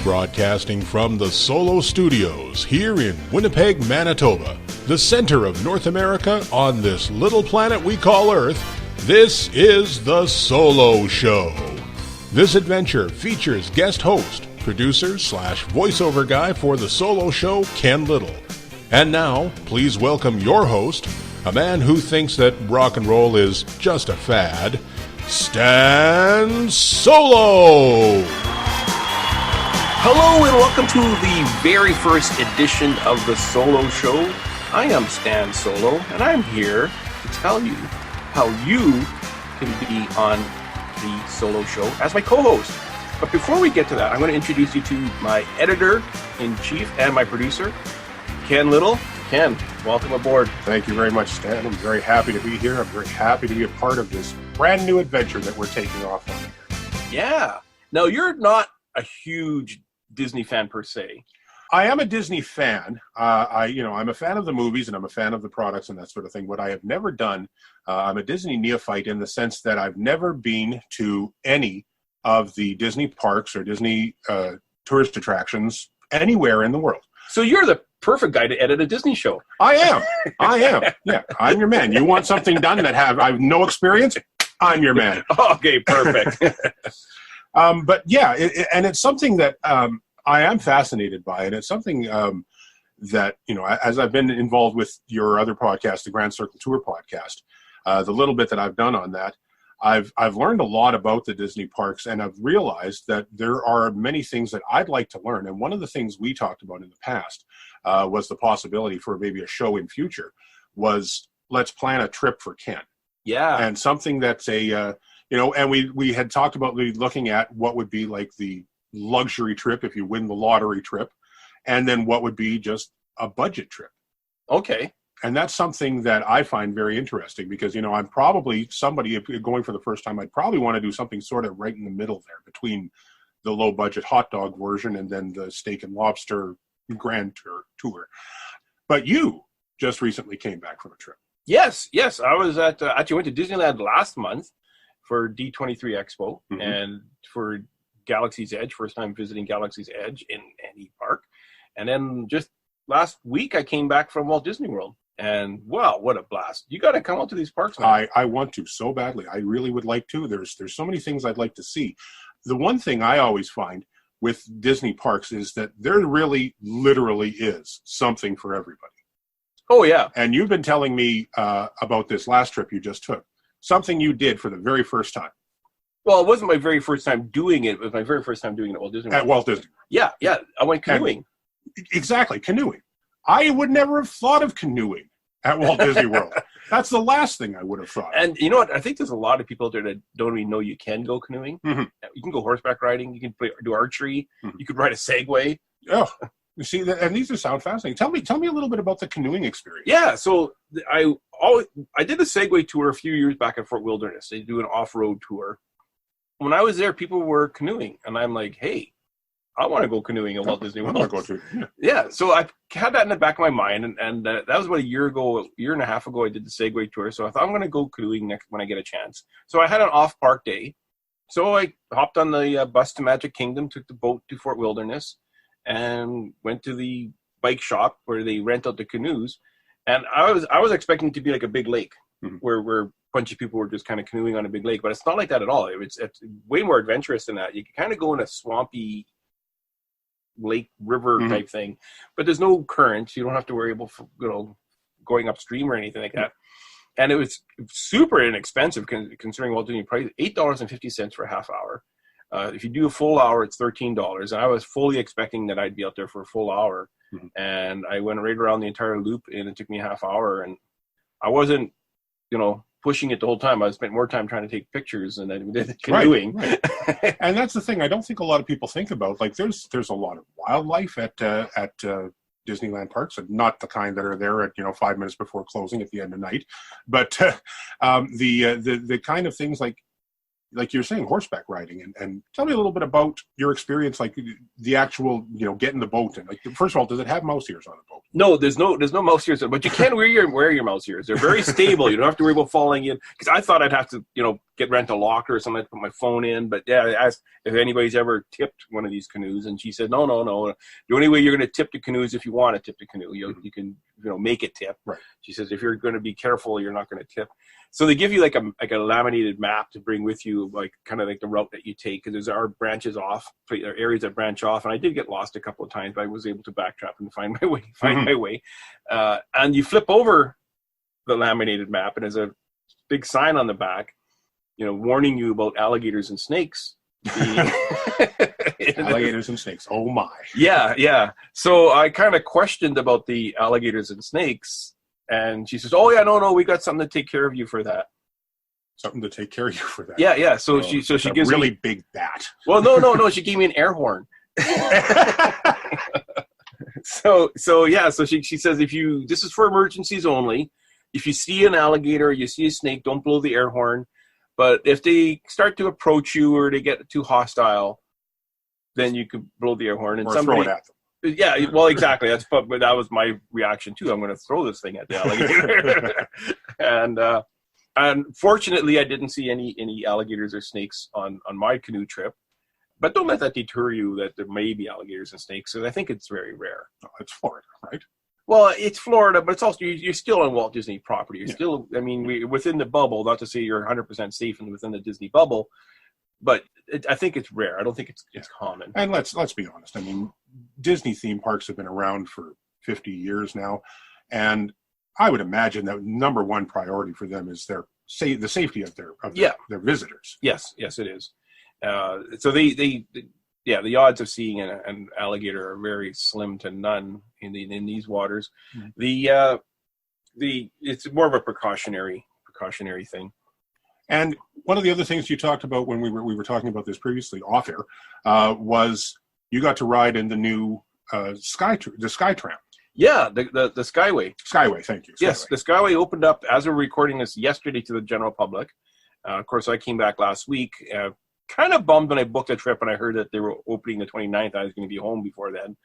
Broadcasting from the Solo Studios here in Winnipeg, Manitoba, the center of North America on this little planet we call Earth, this is The Solo Show. This adventure features guest host, producer / voiceover guy for The Solo Show, Ken Little. And now, please welcome your host, a man who thinks that rock and roll is just a fad, Stan Solo! Hello and welcome to the very first edition of The Solo Show. I am Stan Solo, and I'm here to tell you how you can be on The Solo Show as my co-host. But before we get to that, I'm going to introduce you to my editor-in-chief and my producer, Ken Little. Ken, welcome aboard. Thank you very much, Stan. I'm very happy to be here. I'm very happy to be a part of this brand new adventure that we're taking off on here. Yeah. Now, you're not a huge Disney fan per se. I am a Disney fan. I'm a fan of the movies and I'm a fan of the products and that sort of thing. What I have never done, I'm a Disney neophyte in the sense that I've never been to any of the Disney parks or Disney tourist attractions anywhere in the world. So you're the perfect guy to edit a Disney show. I am. Yeah, I'm your man. You want something done that I have no experience? I'm your man. Okay, perfect. But yeah, and it's something that I am fascinated by, and it's something that, as I've been involved with your other podcast, the Grand Circle Tour podcast, the little bit that I've done on that, I've learned a lot about the Disney parks, and I've realized that there are many things that I'd like to learn. And one of the things we talked about in the past was the possibility for maybe a show in future was let's plan a trip for Ken. Yeah. And something that's and we had talked about looking at what would be like the luxury trip if you win the lottery trip, and then what would be just a budget trip. Okay. And that's something that I find very interesting because, I'm probably somebody going for the first time, I'd probably want to do something sort of right in the middle there between the low budget hot dog version and then the steak and lobster grand tour. But you just recently came back from a trip. Yes. I was actually went to Disneyland last month for D23 Expo and for Galaxy's Edge, first time visiting Galaxy's Edge in any park. And then just last week I came back from Walt Disney World. And wow, what a blast. You got to come out to these parks now. I want to so badly. I really would like to. There's so many things I'd like to see. The one thing I always find with Disney parks is that there really literally is something for everybody. Oh, yeah. And you've been telling me about this last trip you just took. Something you did for the very first time. Well, it wasn't my very first time doing it. It was my very first time doing it at Walt Disney World. At Walt Disney. Yeah. I went canoeing. Exactly, canoeing. I would never have thought of canoeing at Walt Disney World. That's the last thing I would have thought. And you know what? I think there's a lot of people out there that don't even know you can go canoeing. Mm-hmm. You can go horseback riding. You can do archery. Mm-hmm. You could ride a Segway. Oh, you see, and these sound fascinating. Tell me a little bit about the canoeing experience. Yeah, so I did a Segway tour a few years back at Fort Wilderness. They do an off-road tour. When I was there, people were canoeing, and I'm like, hey, I want to go canoeing at Walt Disney World. I want to go too. Yeah, so I had that in the back of my mind, and that was about a year and a half ago. I did the Segway tour, so I thought I'm going to go canoeing next when I get a chance. So I had an off-park day, so I hopped on the bus to Magic Kingdom, took the boat to Fort Wilderness, and went to the bike shop where they rent out the canoes. And I was expecting it to be like a big lake, where a bunch of people were just kind of canoeing on a big lake, but it's not like that at all. It's way more adventurous than that. You can kind of go in a swampy lake river type thing, but there's no current. You don't have to worry about going upstream or anything like that. And it was super inexpensive considering Walt Disney price. $8.50 for a half hour. If you do a full hour, it's $13. And I was fully expecting that I'd be out there for a full hour. And I went right around the entire loop, and it took me a half hour. And I wasn't, pushing it the whole time. I spent more time trying to take pictures than I did canoeing. Right. And that's the thing I don't think a lot of people think about. Like there's a lot of wildlife at Disneyland parks, and not the kind that are there at 5 minutes before closing at the end of night, but the kind of things like you're saying, horseback riding, and tell me a little bit about your experience, like the actual, getting the boat in. Like, first of all, does it have mouse ears on the boat? No, there's no mouse ears, but you can wear your mouse ears. They're very stable. You don't have to worry about falling in. Because I thought I'd have to, get rent a locker or something to put my phone in. But yeah, I asked if anybody's ever tipped one of these canoes, and she said, no. The only way you're going to tip the canoe is if you want to tip the canoe. You can make it tip. Right. She says if you're going to be careful, you're not going to tip. So they give you like a laminated map to bring with you, like kind of like the route that you take, because there are branches off, there are areas that branch off, and I did get lost a couple of times, but I was able to backtrack and find my way. And you flip over the laminated map, and there's a big sign on the back, warning you about alligators and snakes. Alligators and snakes. Oh my. Yeah. So I kind of questioned about the alligators and snakes, and she says, "Oh yeah, no, we got something to take care of you for that." Something to take care of you for that. Yeah. So she gives really me big bat. Well, no. She gave me an air horn. So she says, this is for emergencies only. If you see an alligator, you see a snake, don't blow the air horn. But if they start to approach you or they get too hostile, then you could blow the air horn and throw it at them. Yeah, well, exactly. But that was my reaction too. I'm going to throw this thing at the alligator. And fortunately, I didn't see any alligators or snakes on my canoe trip. But don't let that deter you that there may be alligators and snakes, because I think it's very rare. Oh, it's Florida, right? Well, it's Florida, but it's also you're still on Walt Disney property. You're still, we're within the bubble. Not to say you're 100% safe within the Disney bubble, but I think it's rare. I don't think it's common. And let's be honest. Disney theme parks have been around for 50 years now, and I would imagine that number one priority for them is the safety of their visitors. Yes, it is. So the odds of seeing an alligator are very slim to none in these waters. Mm-hmm. It's more of a precautionary thing. And one of the other things you talked about when we were talking about this previously off air was you got to ride in the new Sky Tram. Yeah, the Skyway. Skyway, thank you. Skyway. Yes, the Skyway opened up as we're recording this yesterday to the general public. Of course, I came back last week. Kind of bummed when I booked a trip and I heard that they were opening the 29th. I was going to be home before then.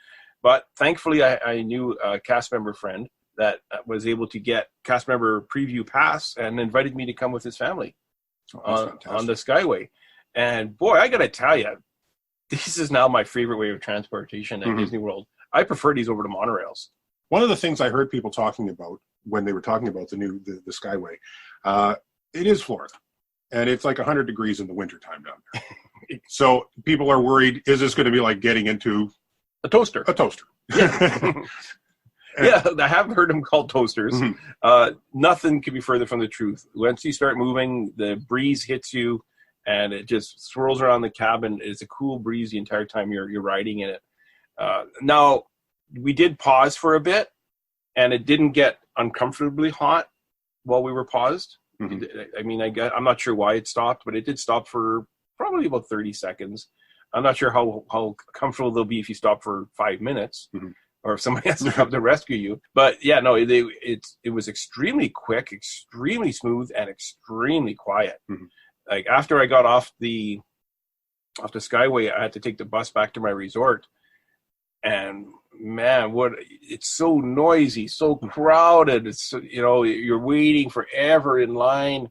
But thankfully, I knew a cast member friend that was able to get cast member preview pass and invited me to come with his family on the Skyway. And boy, I got to tell you, this is now my favorite way of transportation at Disney World. I prefer these over to monorails. One of the things I heard people talking about when they were talking about the Skyway, it is Florida. And it's like 100 degrees in the wintertime down there. So people are worried, is this going to be like getting into a toaster? A toaster. Yeah. Yeah, I have heard them called toasters. Mm-hmm. Nothing could be further from the truth. Once you start moving, the breeze hits you, and it just swirls around the cabin. It's a cool breeze the entire time you're riding in it. Now, we did pause for a bit, and it didn't get uncomfortably hot while we were paused. Mm-hmm. I'm not sure why it stopped, but it did stop for probably about 30 seconds. I'm not sure how comfortable they'll be if you stop for 5 minutes, or if somebody has to come to rescue you. But yeah, no, it was extremely quick, extremely smooth, and extremely quiet. Mm-hmm. Like after I got off the Skyway, I had to take the bus back to my resort, and man, it's so noisy, so crowded. It's you're waiting forever in line,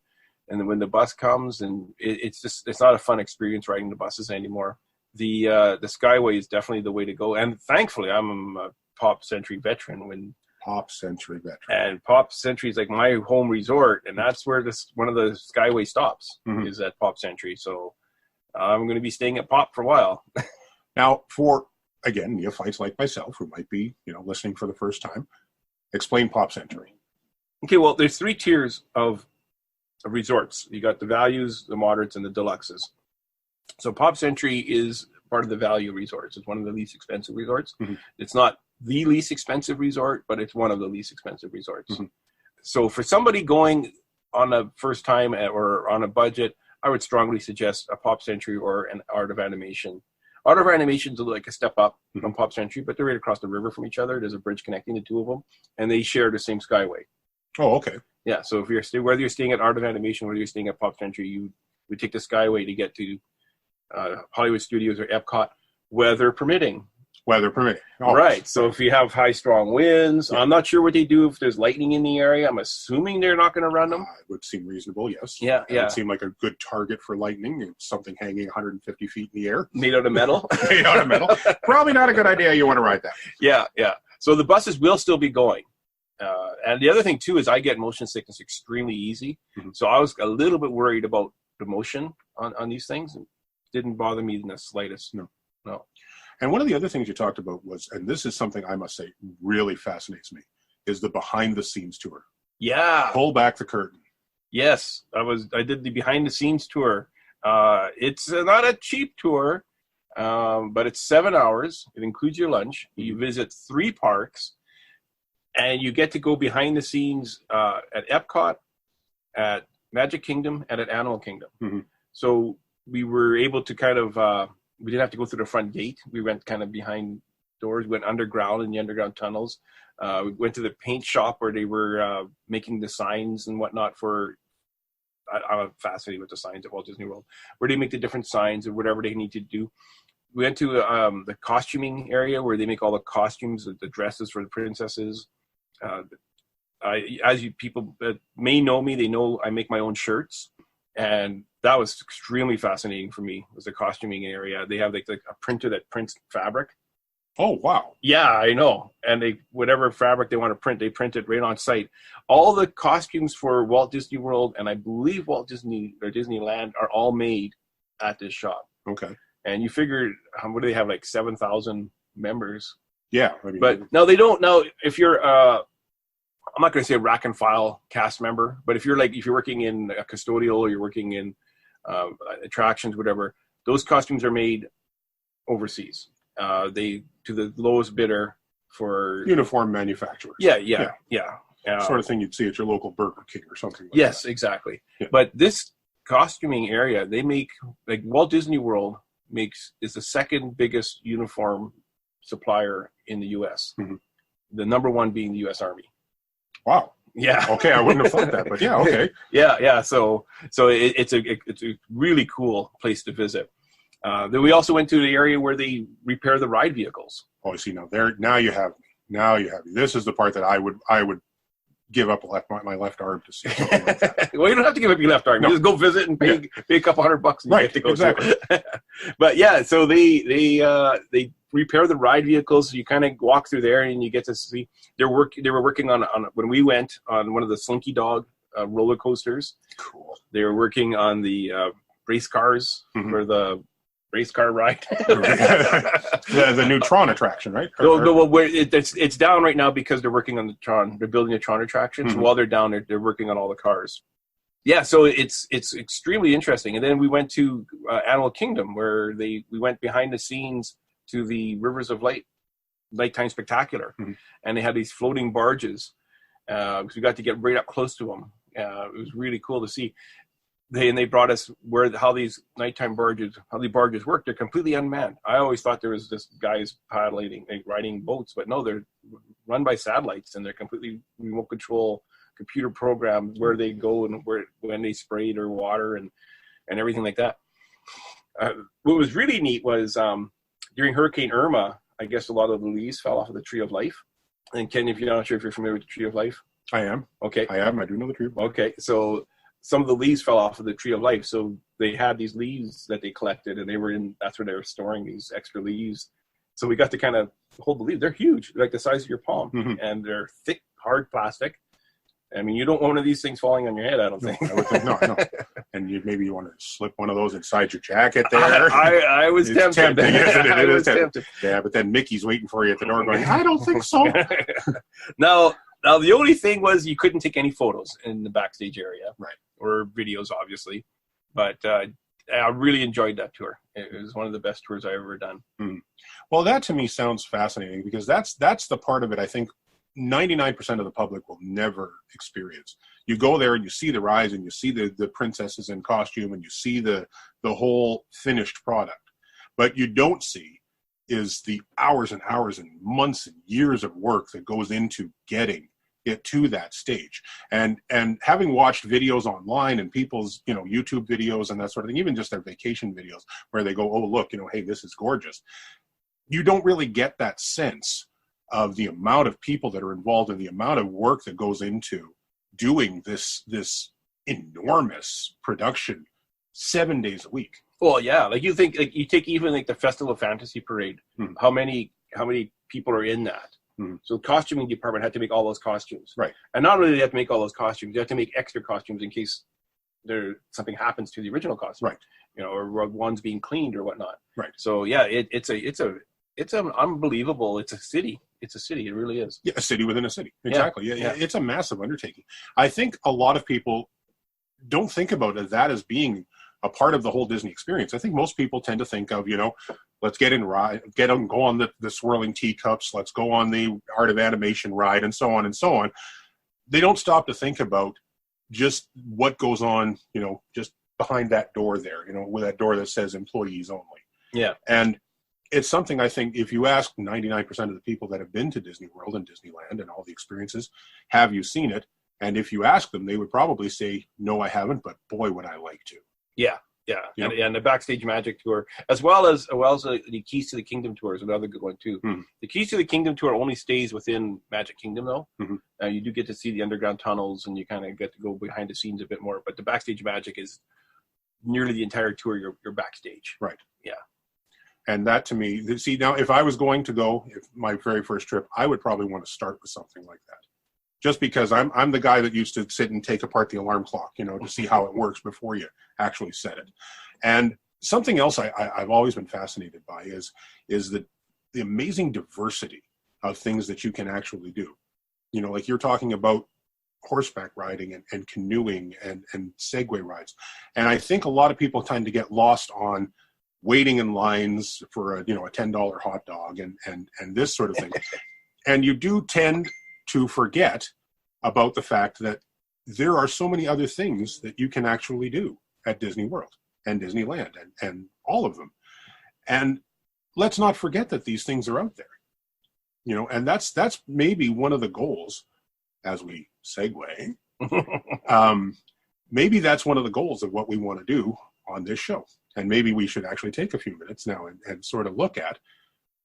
and then when the bus comes, and it's not a fun experience riding the buses anymore. The Skyway is definitely the way to go, and thankfully I'm a Pop Century veteran. And Pop Century is like my home resort, and that's where one of the Skyway stops is at Pop Century. So I'm going to be staying at Pop for a while. Now, for again, neophytes like myself who might be, listening for the first time, explain Pop Century. Okay, well, there's 3 tiers of resorts. You got the values, the moderates, and the deluxes. So Pop Century is part of the value resorts. It's one of the least expensive resorts. Mm-hmm. It's not the least expensive resort, but it's one of the least expensive resorts. Mm-hmm. So for somebody going on a first time or on a budget, I would strongly suggest a Pop Century or an Art of Animation. Art of Animation's like a step up from Pop Century, but they're right across the river from each other. There's a bridge connecting the two of them, and they share the same Skyway. Oh, okay. Yeah, so if whether you're staying at Art of Animation, whether you're staying at Pop Century, you would take the Skyway to get to Hollywood Studios or Epcot, weather permitting. weather permitting. Always. Right. So if you have high, strong winds, I'm not sure what they do if there's lightning in the area. I'm assuming they're not going to run them. It would seem reasonable, yes. Yeah, It would seem like a good target for lightning. It's something hanging 150 feet in the air. Made out of metal. Made out of metal. Probably not a good idea. You want to ride that. Yeah. So the buses will still be going. And the other thing, too, is I get motion sickness extremely easy. Mm-hmm. So I was a little bit worried about the motion on these things. It didn't bother me in the slightest. No. And one of the other things you talked about was, and this is something I must say really fascinates me, is the behind-the-scenes tour. Yeah. Pull back the curtain. Yes. I did the behind-the-scenes tour. It's not a cheap tour, but it's 7 hours. It includes your lunch. You visit 3 parks. And you get to go behind the scenes at Epcot, at Magic Kingdom, and at Animal Kingdom. Mm-hmm. So we were able to kind of, we didn't have to go through the front gate. We went kind of behind doors, went underground in the underground tunnels. We went to the paint shop where they were making the signs and whatnot for, I'm fascinated with the signs at Walt Disney World, where they make the different signs or whatever they need to do. We went to the costuming area where they make all the costumes, the dresses for the princesses. As you people that may know me, they know I make my own shirts, and that was extremely fascinating for me. Was the costuming area? They have like a printer that prints fabric. Oh wow! Yeah, I know. And they whatever fabric they want to print, they print it right on site. All the costumes for Walt Disney World and I believe Walt Disney or Disneyland are all made at this shop. Okay. And you figure, what do they have? Like 7,000 members. Yeah, but no, they don't. Now, if you're, I'm not going to say a rack and file cast member, but if you're working in a custodial or you're working in attractions, whatever, those costumes are made overseas. They to the lowest bidder for uniform manufacturers. Yeah. Sort of thing you'd see at your local Burger King or something. Like yes, that. Exactly. Yeah. But this costuming area, they make like Walt Disney World is the second biggest uniform supplier in the U.S. Mm-hmm. The number one being the U.S. Army. Wow. Yeah. Okay, I wouldn't have thought that, but yeah, okay. Yeah. So it's a really cool place to visit. Then we also went to the area where they repair the ride vehicles. Oh, I see. Now you have me. Now you have me. This is the part that I would give up my left arm to see something like that. Well, you don't have to give up your left arm. No. You just go visit and pay a couple $100 and you get to go. Exactly. But yeah, so they repair the ride vehicles. So you kind of walk through there and you get to see they were working on when we went on one of the Slinky Dog roller coasters. Cool. They were working on the race cars for the race car ride. the new Tron attraction, right? No, it's down right now because they're working on the Tron. They're building the Tron attraction. Mm-hmm. So while they're down there, they're working on all the cars. Yeah, so it's extremely interesting. And then we went to Animal Kingdom where we went behind the scenes to the Rivers of Light, Nighttime Spectacular. Mm-hmm. And they had these floating barges. So we got to get right up close to them. It was really cool to see. They brought us how these nighttime barges work. They're completely unmanned. I always thought there was just guys paddling, riding boats, but no, they're run by satellites and they're completely remote control, computer programmed where they go and when they spray their water and everything like that. What was really neat was during Hurricane Irma, I guess a lot of the leaves fell off of the Tree of Life. And Ken, if you're not sure if you're familiar with the Tree of Life, I am. Okay, I am. I do know the Tree of Life. Okay, so some of the leaves fell off of the Tree of Life, so they had these leaves that they collected, and that's where they were storing these extra leaves. So we got to kind of hold the leaves. They're huge, like the size of your palm, and they're thick, hard plastic. I mean, you don't want one of these things falling on your head, I don't think. I would think no. And maybe you want to slip one of those inside your jacket there. I was tempted. Tempting, isn't it? It is tempting. Yeah, but then Mickey's waiting for you at the door going, I don't think so. Now, the only thing was you couldn't take any photos in the backstage area. Right. Or videos, obviously. But I really enjoyed that tour. It was one of the best tours I've ever done. Mm. Well, that to me sounds fascinating because that's the part of it I think 99% of the public will never experience. You go there and you see the rides and you see the princesses in costume and you see the whole finished product. But you don't see is the hours and hours and months and years of work that goes into getting it to that stage. And having watched videos online and people's, YouTube videos and that sort of thing, even just their vacation videos where they go, oh, look, hey, this is gorgeous. you don't really get that sense of the amount of people that are involved and the amount of work that goes into doing this enormous production 7 days a week. Well, yeah, like you think, like you take even like the Festival of Fantasy Parade, how many people are in that? So the costuming department had to make all those costumes. Right. And not only do they have to make all those costumes, they have to make extra costumes in case something happens to the original costume. Right. You know, or one's being cleaned or whatnot. Right. So yeah, it's an unbelievable. It's a city. It's a city. It really is. Yeah, a city within a city. Exactly. Yeah. It's a massive undertaking. I think a lot of people don't think about that as being a part of the whole Disney experience. I think most people tend to think of, let's go on the swirling teacups, let's go on the Art of Animation ride, and so on and so on. They don't stop to think about just what goes on, just behind that door there, with that door that says employees only. Yeah. And it's something I think if you ask 99% of the people that have been to Disney World and Disneyland and all the experiences, have you seen it? And if you ask them, they would probably say, no, I haven't, but boy, would I like to. Yeah. And the Backstage Magic Tour, as well as the Keys to the Kingdom Tour is another good one too. The Keys to the Kingdom Tour only stays within Magic Kingdom though. You do get to see the underground tunnels and you kind of get to go behind the scenes a bit more, but the Backstage Magic is nearly the entire tour you're backstage. Right. Yeah. And that to me, see now, if I was going to go, my very first trip, I would probably want to start with something like that. Just because I'm the guy that used to sit and take apart the alarm clock, to see how it works before you actually set it. And something else I've always been fascinated by is the amazing diversity of things that you can actually do. Like you're talking about horseback riding and canoeing and Segway rides. And I think a lot of people tend to get lost on waiting in lines for a $10 hot dog and this sort of thing. And you do tend to forget about the fact that there are so many other things that you can actually do at Disney World and Disneyland and all of them. And let's not forget that these things are out there, and that's maybe one of the goals as we segue. Maybe that's one of the goals of what we want to do on this show. And maybe we should actually take a few minutes now and sort of look at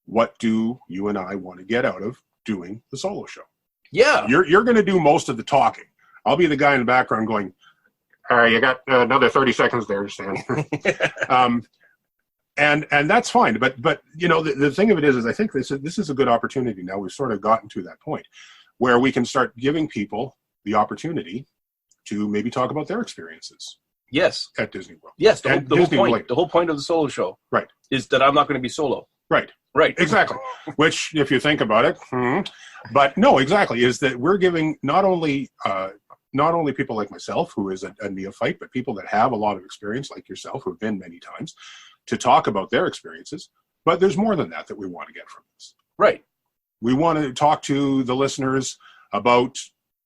what do you and I want to get out of doing the solo show. Yeah. You're going to do most of the talking. I'll be the guy in the background going, all right, you got another 30 seconds there to stand. And that's fine. But the thing of it is I think this is a good opportunity now. We've sort of gotten to that point where we can start giving people the opportunity to maybe talk about their experiences. Yes. At Disney World. Yes. The whole point of the solo show. Right. Is that I'm not going to be solo. Right. Right. Exactly. Which, if you think about it, but no, exactly, is that we're giving not only people like myself, who is a neophyte, but people that have a lot of experience like yourself, who've been many times, to talk about their experiences. But there's more than that we want to get from this. Right. We want to talk to the listeners about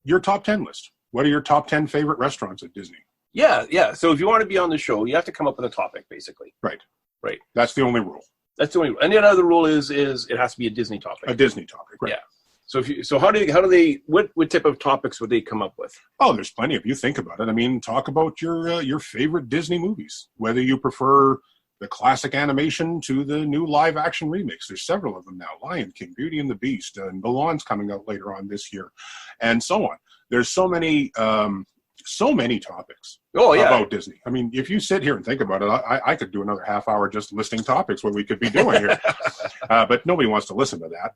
your top 10 list. What are your top 10 favorite restaurants at Disney? Yeah. So if you want to be on the show, you have to come up with a topic, basically. Right. Right. That's the only rule. That's the only rule. And the other rule is it has to be a Disney topic. A Disney topic, right. Yeah. So how do they what type of topics would they come up with? Oh, there's plenty if you think about it. I mean, talk about your favorite Disney movies, whether you prefer the classic animation to the new live action remakes. There's several of them now. Lion King, Beauty and the Beast, and Mulan's coming out later on this year, and so on. There's so many topics about Disney. I mean, if you sit here and think about it, I could do another half hour just listing topics what we could be doing here. But nobody wants to listen to that.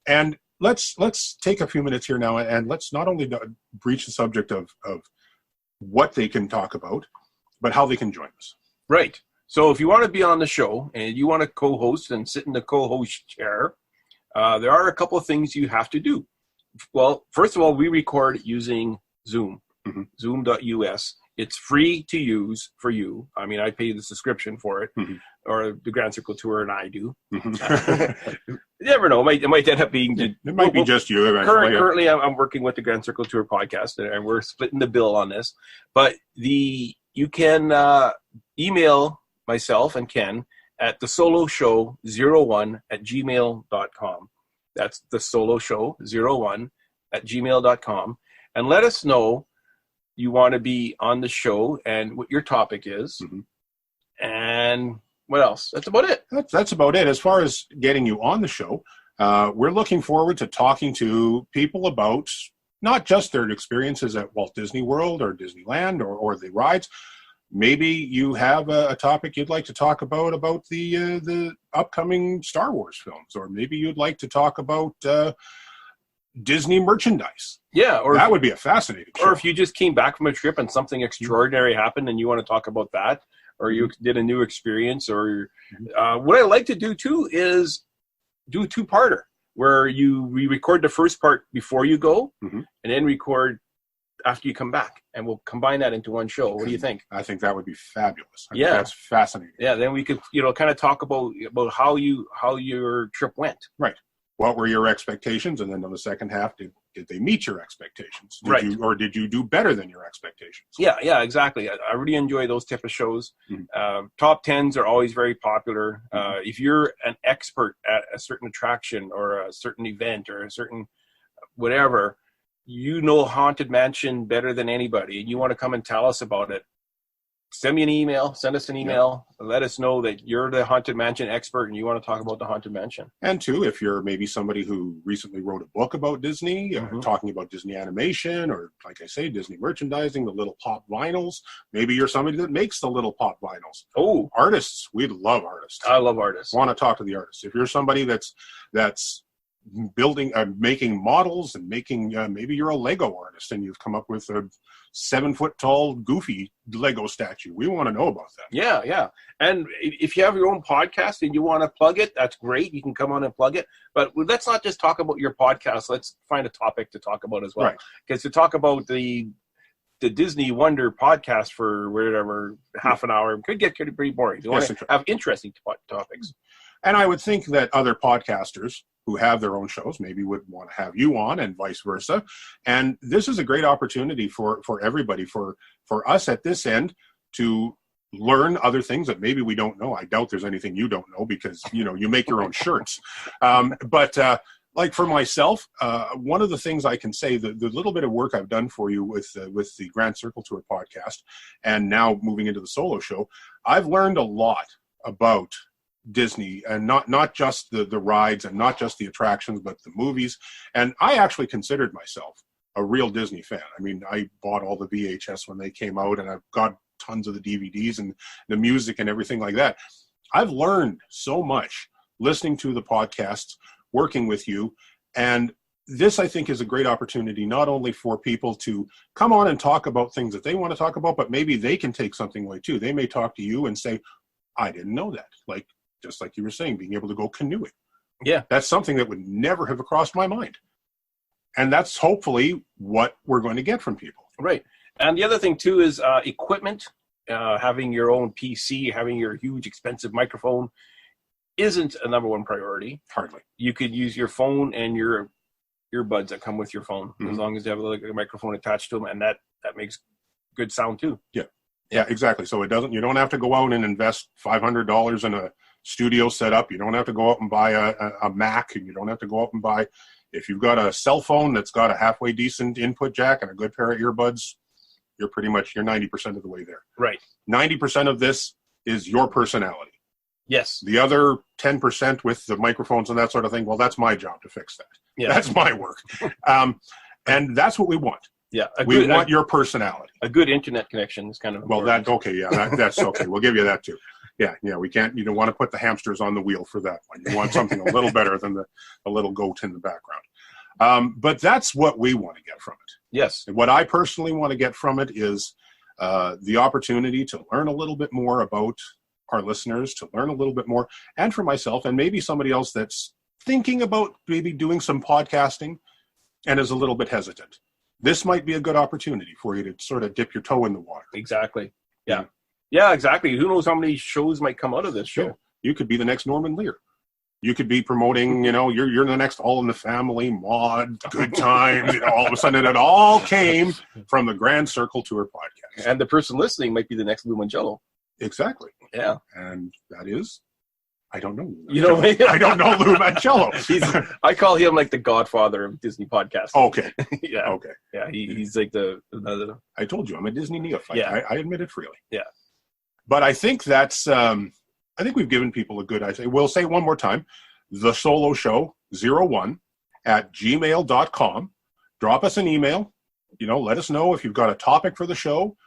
And let's take a few minutes here now, and let's not only breach the subject of what they can talk about, but how they can join us. Right. So if you want to be on the show and you want to co-host and sit in the co-host chair, there are a couple of things you have to do. Well, first of all, we record using Zoom, Zoom.us. It's free to use for you. I mean, I pay the subscription for it, or the Grand Circle Tour, and I do. You never know. It might end up being... It might be just you eventually. Currently, I'm working with the Grand Circle Tour podcast, and we're splitting the bill on this. But you can email myself and Ken at thesoloshow01@gmail.com. That's thesoloshow01@gmail.com. And let us know you want to be on the show and what your topic is. And What else? That's about it. That's about it. As far as getting you on the show, we're looking forward to talking to people about not just their experiences at Walt Disney World or Disneyland or the rides. Maybe you have a topic you'd like to talk about the upcoming Star Wars films, or maybe you'd like to talk about Disney merchandise. Yeah, or that would be a fascinating show. Or if you just came back from a trip and something extraordinary happened and you want to talk about that, or you did a new experience, or what I like to do too is do a two-parter where we record the first part before you go, and then record after you come back, and we'll combine that into one show. What do you think? I think that would be fabulous. I think that's fascinating. Yeah, then we could kind of talk about how your trip went. Right. What were your expectations? And then on the second half, did they meet your expectations? Did you do better than your expectations? Yeah, exactly. I really enjoy those type of shows. Top 10s are always very popular. If you're an expert at a certain attraction or a certain event or a certain whatever, you know Haunted Mansion better than anybody, and you want to come and tell us about it, send us an email, let us know that you're the Haunted Mansion expert and you want to talk about the Haunted Mansion. And two, if you're maybe somebody who recently wrote a book about Disney, talking about Disney animation, or like I say, Disney merchandising, the little pop vinyls, maybe you're somebody that makes the little pop vinyls. Oh, artists, we'd love artists. I love artists. Want to talk to the artists. If you're somebody that's building, making models and making, maybe you're a Lego artist and you've come up with a 7-foot-tall Goofy Lego statue. We want to know about that. Yeah. And if you have your own podcast and you want to plug it, that's great. You can come on and plug it. But let's not just talk about your podcast. Let's find a topic to talk about as well. Right. Because to talk about the Disney Wonder podcast for whatever, half an hour, could get pretty boring. You want to have interesting topics. And I would think that other podcasters who have their own shows maybe would want to have you on, and vice versa. And this is a great opportunity for everybody, for us at this end, to learn other things that maybe we don't know. I doubt there's anything you don't know, because you make your own shirts. But like for myself, one of the things I can say, the little bit of work I've done for you with the Grand Circle Tour podcast, and now moving into the solo show, I've learned a lot about Disney, and not just the rides and not just the attractions, but the movies. And I actually considered myself a real Disney fan. I mean, I bought all the VHS when they came out, and I've got tons of the DVDs and the music and everything like that. I've learned so much listening to the podcasts, working with you, and this, I think, is a great opportunity not only for people to come on and talk about things that they want to talk about, but maybe they can take something away too. They may talk to you and say, I didn't know that. Just like you were saying, being able to go canoeing. Yeah. That's something that would never have crossed my mind. And that's hopefully what we're going to get from people. Right. And the other thing too is equipment. Having your own PC, having your huge expensive microphone isn't a number one priority. Hardly. You could use your phone and your earbuds that come with your phone, as long as you have a microphone attached to them, and that makes good sound too. Yeah, exactly. So you don't have to go out and invest $500 in a studio setup. You don't have to go out and buy a Mac, and you don't have to go out and buy, if you've got a cell phone that's got a halfway decent input jack and a good pair of earbuds, you're 90% of the way there. Right. 90% of this is your personality. Yes. The other 10% with the microphones and that sort of thing, well, that's my job to fix that. Yeah. That's my work. And that's what we want. Yeah. We want your personality. A good internet connection is kind of important. That's okay. We'll give you that too. Yeah, we can't, you don't want to put the hamsters on the wheel for that one. You want something a little better than the little goat in the background. But that's what we want to get from it. Yes. And what I personally want to get from it is the opportunity to learn a little bit more about our listeners, to learn a little bit more, and for myself, and maybe somebody else that's thinking about maybe doing some podcasting and is a little bit hesitant. This might be a good opportunity for you to sort of dip your toe in the water. Exactly. Yeah. Yeah, exactly. Who knows how many shows might come out of this show? Yeah. You could be the next Norman Lear. You could be promoting, you're the next All in the Family, Maude, Good Times. All of a sudden it all came from the Grand Circle Tour podcast. And the person listening might be the next Lou Mangello. Exactly. Yeah. And that is, I don't know. I don't know Lou Mangello. I call him like the godfather of Disney podcasting. Okay. Yeah. Okay. Yeah. He's like the. I told you I'm a Disney neophyte. Yeah. I admit it freely. Yeah. But I think that's I think we've given people a good idea. We'll say it one more time, the solo show 01 at gmail.com. Drop us an email. Let us know if you've got a topic for the show.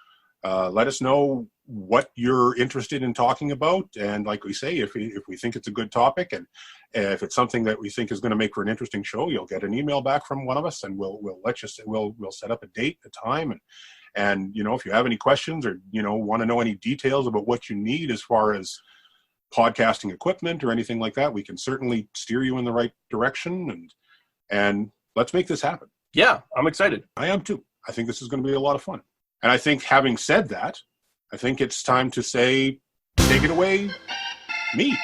Let us know what you're interested in talking about. And like we say, if we think it's a good topic and if it's something that we think is going to make for an interesting show, you'll get an email back from one of us, and we'll set up a date, a time, and if you have any questions or want to know any details about what you need as far as podcasting equipment or anything like that, we can certainly steer you in the right direction, and let's make this happen. Yeah, I'm excited. I am too. I think this is going to be a lot of fun. And I think, having said that, I think it's time to say, take it away, me.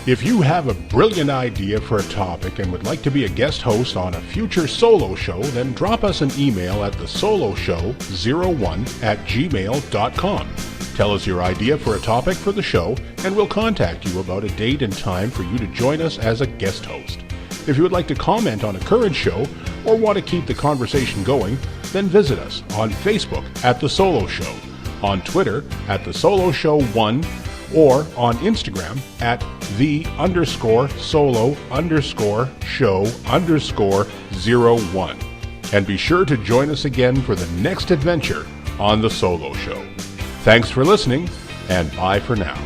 If you have a brilliant idea for a topic and would like to be a guest host on a future solo show, then drop us an email at thesoloshow01@gmail.com. Tell us your idea for a topic for the show, and we'll contact you about a date and time for you to join us as a guest host. If you would like to comment on a current show or want to keep the conversation going, then visit us on Facebook at The Solo Show, on Twitter at TheSoloShow1, or on Instagram at _solo_show_01. And be sure to join us again for the next adventure on The Solo Show. Thanks for listening, and bye for now.